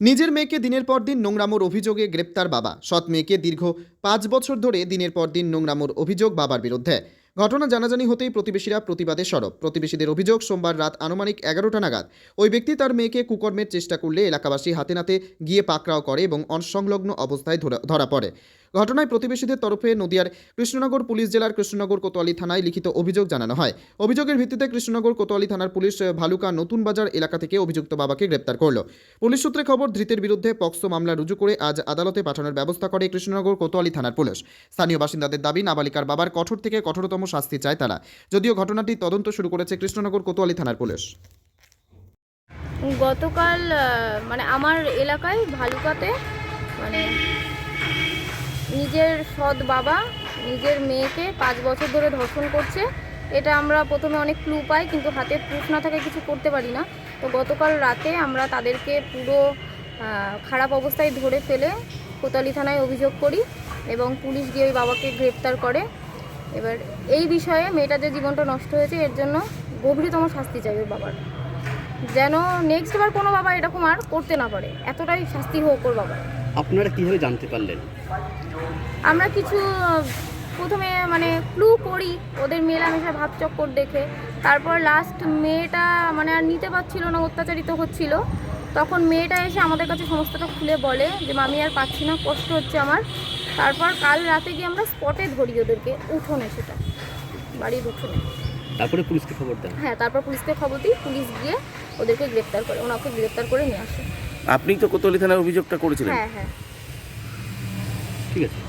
নিজের মেয়েকে দিনের পর দিন নোংরামোর অভিযোগে গ্রেপ্তার বাবা। সৎ মেয়েকে দীর্ঘ 5 বছর ধরে দিনের পর দিন নোংরামোর অভিযোগ বাবার বিরুদ্ধে। ঘটনা জানাজানি হতেই প্রতিবেশীরা প্রতিবাদে সরব। প্রতিবেশীদের অভিযোগ, সোমবার রাত আনুমানিক 11টা নাগাদ ওই ব্যক্তি তার মেয়েকে কুকর্মের চেষ্টা করলে এলাকাবাসী হাতে নাতে গিয়ে পাকড়াও করে এবং অসংলগ্ন অবস্থায় ধরা পড়ে। ঘটনায় প্রতিবেশীদের তরফে নদিয়ার কৃষ্ণনগর পুলিশ জেলার কৃষ্ণনগর কোতোয়ালি থানায় লিখিত অভিযোগ জানানো হয়। অভিযোগের ভিত্তিতে কৃষ্ণনগর কোতোয়ালি থানার পুলিশ ভালুকা নতুন বাজার এলাকা থেকে অভিযুক্ত বাবাকে গ্রেপ্তার করল। পুলিশ সূত্রে খবর, ধৃতের বিরুদ্ধে পক্সো মামলা রুজু করে আজ আদালতে পাঠানোর ব্যবস্থা করে কৃষ্ণনগর কোতোয়ালি থানার পুলিশ। স্থানীয় বাসিন্দাদের দাবি, নাবালিকার বাবার কঠোর থেকে কঠোরতম শাস্তি চায় তারা। যদিও ঘটনাটি তদন্ত শুরু করেছে কৃষ্ণনগর কোতোয়ালি থানার পুলিশ। গতকাল আমার এলাকায় ভালুকাতে নিজের সৎ বাবা নিজের মেয়েকে 5 বছর ধরে ধর্ষণ করছে। এটা আমরা প্রথমে অনেক ক্লু পাই, কিন্তু হাতে প্রুফ না থাকে কিছু করতে পারি না। তো গতকাল রাতে আমরা তাদেরকে পুরো খারাপ অবস্থায় ধরে ফেলে কোতোয়ালি থানায় অভিযোগ করি এবং পুলিশ গিয়ে ওই বাবাকে গ্রেপ্তার করে। এবার এই বিষয়ে মেয়েটার যে জীবনটা নষ্ট হয়েছে এর জন্য গভীরতম শাস্তি চাই ওই বাবার, যেন নেক্সট বার কোনো বাবা এরকম আর করতে না পারে। এতটাই শাস্তি হোক ওর বাবার। আপনারা কিভাবে জানতে পারলেন? আমরা কিছু প্রথমে ক্লু করি ওদের মেলামেশা ভাবচক্কর দেখে। তারপর লাস্ট মেয়েটা আর নিতে পারছিল না, অত্যাচারিত হচ্ছিল। তখন মেয়েটা এসে আমাদের কাছে সমস্তটা খুলে বলে যে মামি আর পাচ্ছি না, কষ্ট হচ্ছে আমার। তারপর কাল রাতে গিয়ে আমরা স্পটে ধরি ওদেরকে, উঠোনে, সেটা বাড়ির উঠোনে। তারপরে পুলিশকে খবর দেন? হ্যাঁ, তারপর পুলিশকে খবর দিই, পুলিশ গিয়ে ওদেরকে গ্রেপ্তার করে, ওনাকে গ্রেপ্তার করে নিয়ে আসে। আপনি তো কোতোয়ালি থানার অভিযোগটা করেছিলেন? হ্যাঁ হ্যাঁ। ঠিক আছে।